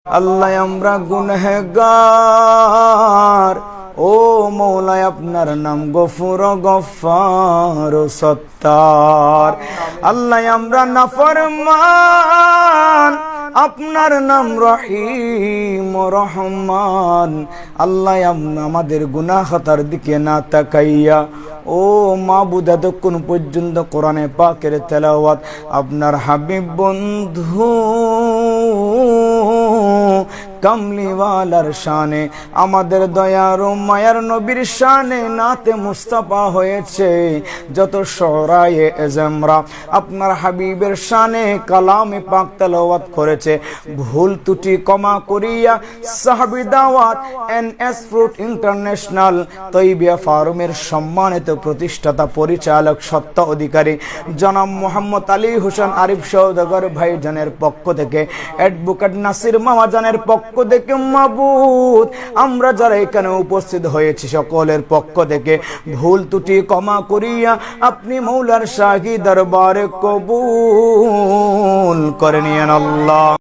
আল্লাহ আমরা গুনহগার, ও মৌলা আপনার নাম গফুর গফফার সত্তার। আল্লাহ আমরা নাফরমান, আপনার নাম রহিম রহমান। আল্লাহ আমাদের গুনাহ খাতার দিকে না তাকাইয়া ও মাবুদ এতক্ষণ পর্যন্ত কোরআনে পাকের তেলাওয়াত আপনার হাবিব বন্ধু কামলিওয়ালার শানে, আমাদের দয়ার ও মায়ার নবীর শানে নাতে মুস্তাফা হয়েছে। যত শরায়ে এজমরা আপনার হাবিবের শানে কালামে পাক তেলাওয়াত করেছে, ভুল ত্রুটি ক্ষমা করিয়া সাহাবী দাওয়াত এনএস ফ্রুট ইন্টারন্যাশনাল তৈবিয়া ফার্মের সম্মানিত প্রতিষ্ঠাতা পরিচালক সত্তা অধিকারী জনাব মোহাম্মদ আলী হোসেন আরিফ সওদাগর ভাইজানের পক্ষ থেকে, অ্যাডভোকেট নাসির মামাজানের পক্ষ থেকে, মাবুদ আমরা যারা এখানে উপস্থিত হয়েছি সকলের পক্ষ থেকে ভুল ত্রুটি ক্ষমা করিয়া আপনি মৌলার শাহী দরবারে কবুল করে নিয়েন আল্লাহ।